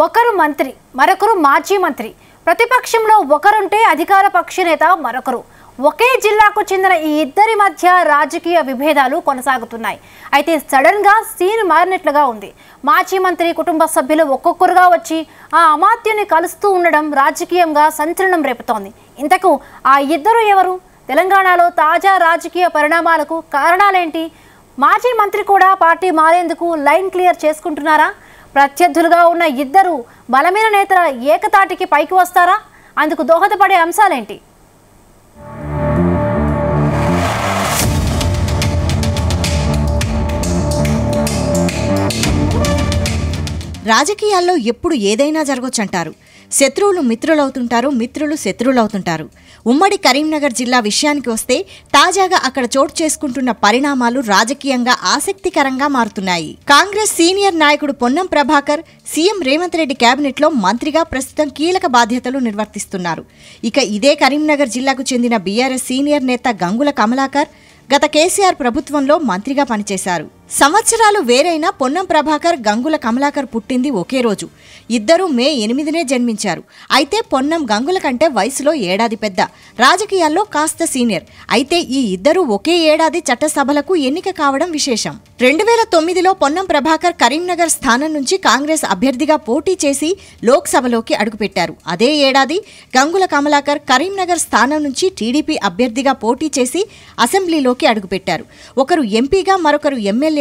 ఒకరు మంత్రి మరొకరు మాజీ మంత్రి ప్రతిపక్షంలో ఒకరుంటే అధికార పక్ష నేత మరొకరు ఒకే జిల్లాకు చెందిన ఈ ఇద్దరి మధ్య రాజకీయ విభేదాలు కొనసాగుతున్నాయి. అయితే సడన్ గా సీన్ మారినట్లుగా ఉంది. మాజీ మంత్రి కుటుంబ సభ్యులు ఒక్కొక్కరుగా వచ్చి ఆ అమాత్యుని కలుస్తూ ఉండడం రాజకీయంగా సంచలనం రేపుతోంది. ఇంతకు ఆ ఇద్దరు ఎవరు? తెలంగాణలో తాజా రాజకీయ పరిణామాలకు కారణాలేంటి? మాజీ మంత్రి కూడా పార్టీ మారేందుకు లైన్ క్లియర్ చేసుకుంటున్నారా? ప్రత్యర్థులుగా ఉన్న ఇద్దరు బలమైన నేతల ఏకతాటికి పైకి వస్తారా? అందుకు దోహదపడే అంశాలేంటి? రాజకీయాల్లో ఎప్పుడు ఏదైనా జరగొచ్చంటారు. శత్రువులు మిత్రులవుతుంటారు, మిత్రులు శత్రువులవుతుంటారు. ఉమ్మడి కరీంనగర్ జిల్లా విషయానికి వస్తే తాజాగా అక్కడ చోటు చేసుకుంటున్న పరిణామాలు రాజకీయంగా ఆసక్తికరంగా మారుతున్నాయి. కాంగ్రెస్ సీనియర్ నాయకుడు పొన్నం ప్రభాకర్ సీఎం రేవంత్ రెడ్డి కేబినెట్లో మంత్రిగా ప్రస్తుతం కీలక బాధ్యతలు నిర్వర్తిస్తున్నారు. ఇక ఇదే కరీంనగర్ జిల్లాకు చెందిన బీఆర్ఎస్ సీనియర్ నేత గంగుల కమలాకర్ గత కేసీఆర్ ప్రభుత్వంలో మంత్రిగా పనిచేశారు. సంవత్సరాలు వేరైనా పొన్నం ప్రభాకర్ గంగుల కమలాకర్ పుట్టింది ఒకే రోజు. ఇద్దరూ మే 8నే జన్మించారు. అయితే పొన్నం గంగుల కంటే వయసులో ఏడాది పెద్ద, రాజకీయాల్లో కాస్త సీనియర్. అయితే ఈ ఇద్దరూ ఒకే ఏడాది చట్టసభలకు ఎన్నిక కావడం విశేషం. 2009లో పొన్నం ప్రభాకర్ కరీంనగర్ స్థానం నుంచి కాంగ్రెస్ అభ్యర్థిగా పోటీ చేసి లోక్సభలోకి అడుగుపెట్టారు. అదే ఏడాది గంగుల కమలాకర్ కరీంనగర్ స్థానం నుంచి టీడీపీ అభ్యర్థిగా పోటీ చేసి అసెంబ్లీలోకి అడుగుపెట్టారు. ఒకరు ఎంపీగా మరొకరు ఎమ్మెల్యేగా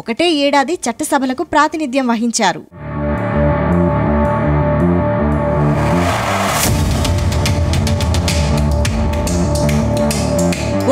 ఒకటే ఏడాది చట్టసభలకు ప్రాతినిధ్యం వహించారు.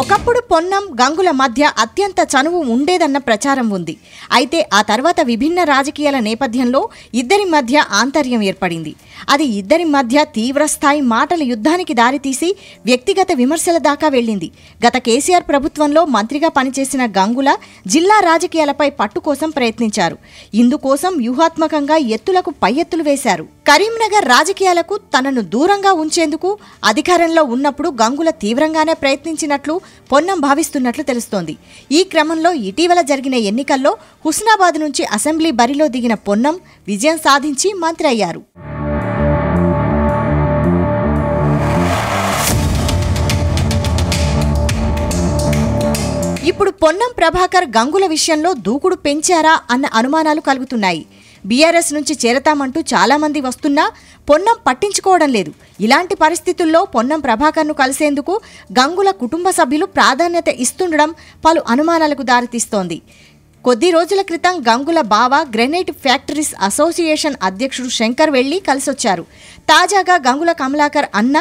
ఒకప్పుడు పొన్నం గంగుల మధ్య అత్యంత చనువు ఉండేదన్న ప్రచారం ఉంది. అయితే ఆ తర్వాత విభిన్న రాజకీయాల నేపథ్యంలో ఇద్దరి మధ్య ఆంతర్యం ఏర్పడింది. అది ఇద్దరి మధ్య తీవ్రస్థాయి మాటల యుద్ధానికి దారితీసి వ్యక్తిగత విమర్శల దాకా వెళ్లింది. గత కేసీఆర్ ప్రభుత్వంలో మంత్రిగా పనిచేసిన గంగుల జిల్లా రాజకీయాలపై పట్టు కోసం ప్రయత్నించారు. ఇందుకోసం వ్యూహాత్మకంగా ఎత్తులకు పై ఎత్తులు వేశారు. కరీంనగర్ రాజకీయాలకు తనను దూరంగా ఉంచేందుకు అధికారంలో ఉన్నప్పుడు గంగుల తీవ్రంగానే ప్రయత్నించినట్లు పొన్నం భావిస్తున్నట్లు తెలుస్తోంది. ఈ క్రమంలో ఇటీవల జరిగిన ఎన్నికల్లో హుస్నాబాద్ నుంచి అసెంబ్లీ బరిలో దిగిన పొన్నం విజయం సాధించి మంత్రి అయ్యారు. ఇప్పుడు పొన్నం ప్రభాకర్ గంగుల విషయంలో దూకుడు పెంచారా అన్న అనుమానాలు కలుగుతున్నాయి. బీఆర్ఎస్ నుంచి చేరతామంటూ చాలామంది వస్తున్నా పొన్నం పట్టించుకోవడం లేదు. ఇలాంటి పరిస్థితుల్లో పొన్నం ప్రభాకర్ను కలిసేందుకు గంగుల కుటుంబ సభ్యులు ప్రాధాన్యత ఇస్తుండడం పలు అనుమానాలకు దారితీస్తోంది. కొద్ది రోజుల క్రితం గంగుల బావ గ్రెనైట్ ఫ్యాక్టరీస్ అసోసియేషన్ అధ్యక్షుడు శంకర్ వెళ్లి కలిసొచ్చారు. తాజాగా గంగుల కమలాకర్ అన్న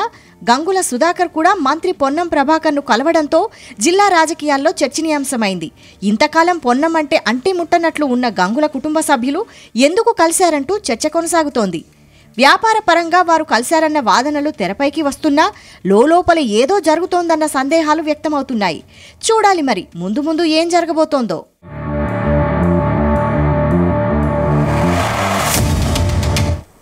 గంగుల సుధాకర్ కూడా మంత్రి పొన్నం ప్రభాకర్ను కలవడంతో జిల్లా రాజకీయాల్లో చర్చనీయాంశమైంది. ఇంతకాలం పొన్నం అంటే అంటిముట్టనట్లు ఉన్న గంగుల కుటుంబ సభ్యులు ఎందుకు కలిశారంటూ చర్చ కొనసాగుతోంది. వ్యాపార పరంగా వారు కలిశారన్న వాదనలు తెరపైకి వస్తున్నా లోపల ఏదో జరుగుతోందన్న సందేహాలు వ్యక్తమవుతున్నాయి. చూడాలి మరి ముందు ముందు ఏం జరగబోతోందో.